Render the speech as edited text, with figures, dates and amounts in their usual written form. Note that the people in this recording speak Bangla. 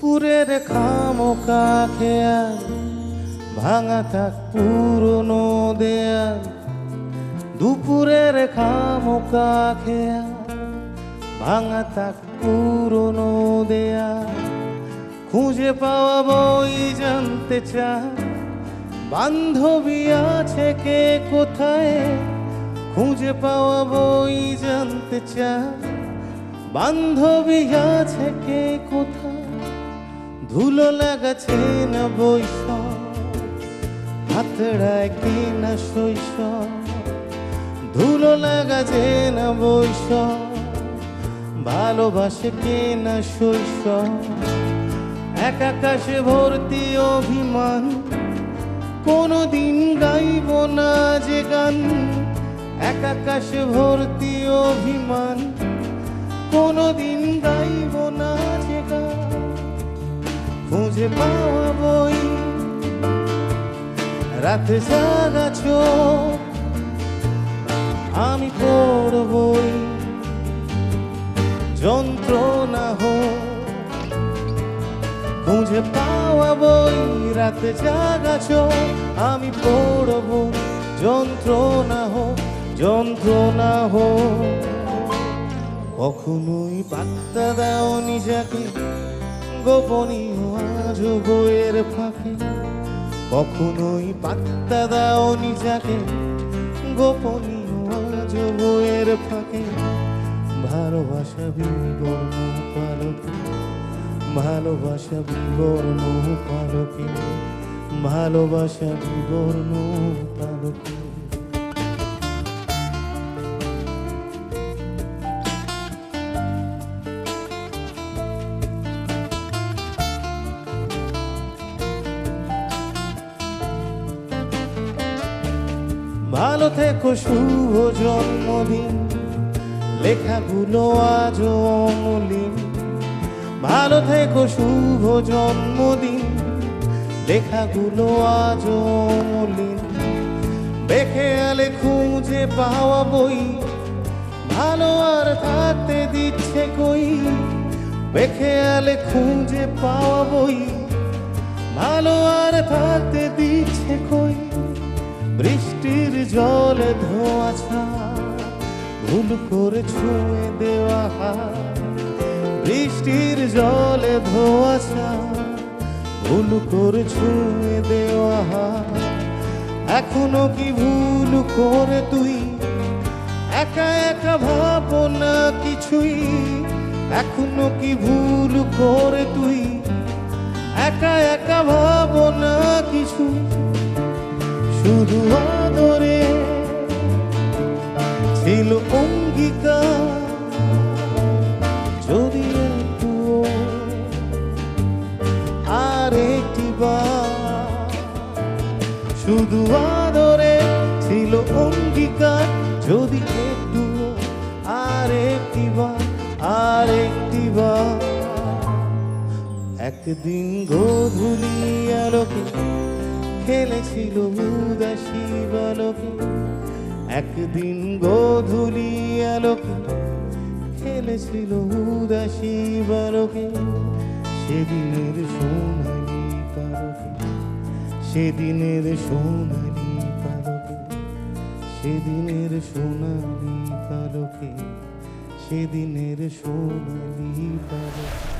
দুপুরের খামোকা খেয়াল, ভাঙা থাক পুরনো দেয়াল। দুপুরের খামোকা খেয়াল, ভাঙা থাক পুরনো দেয়াল। খুঁজে পাওয়া বই জানতে চায়, বান্ধবী আছে কে কোথায়। খুঁজে পাওয়া বই জানতে চায়, বান্ধবী আছে কে কোথায়। ধুলো লাগাছে না বৈশাখ, হাতড়ায় কে না শৈশব। ধুলো লাগাছে না বৈশাখ, ভালোবাসে কে না শৈশব। এক আকাশে ভর্তি অভিমান, কোনোদিন গাইব না যে গান। এক আকাশে ভর্তি অভিমান, কোনোদিন গাইব না যে গান। খুঁজে পাওয়া বই, রাতে জাগা চোখ, আমি পড়বই যন্ত্রণা হোক। খুঁজে পাওয়া বই, রাতে জাগা চোখ, আমি পড়ব যন্ত্রণা হোক, যন্ত্রণা হোক। কখনোই পাত্তা দাওনি যাকে, গোপনীয় আজ বইয়ের ফাঁকে। কখনোই পাত্তা দাওনি যাকে, গোপনীয় আজ বইয়ের ফাঁকে। ভালোবাসা বিবর্ণ পালকে, ভালোবাসা বিবর্ণ পালকে, ভালোবাসা বিবর্ণ পালকে। ভালো থেকো, শুভ জন্মদিন, লেখাগুলো আজও অমলিন। ভালো থেকো, শুভ জন্মদিন, লেখাগুলো আজও অমলিন। বেখেয়ালে খুঁজে পাওয়া বই, ভালো আর থাকতে দিচ্ছে কই। বেখেয়ালে খুঁজে পাওয়া বই, ভালো আর থাকতে দিচ্ছে কই। বৃষ্টির জলে ধোঁয়াছা, ভুল করে ছুঁয়ে দেওয়া হাত। বৃষ্টির জলে ধোঁয়াছা, ভুল করে ছুঁয়ে দেওয়া হাত। এখনো কি ভুল করে তুই একা একা ভাবো না কিছুই। এখনো কি ভুল করে তুই একা একা ভাবো না কিছু। শুধু আদরে ছিল অঙ্গীকার, যদি একটু আর একটি বার। শুধু আদরে ছিল অঙ্গীকার, যদি একটু আর একটি বার, আর একটি বার। একদিন গোধূলি আলোকে খেলেছিল উদাসী বালকে। একদিন গোধূলি আলোকে খেলেছিল উদাসী বালকে। সেদিনের সোনালি পালকে, সেদিনের সোনালি পালকে, সেদিনের সোনালি পালকে, সেদিনের সোনালি পালকে।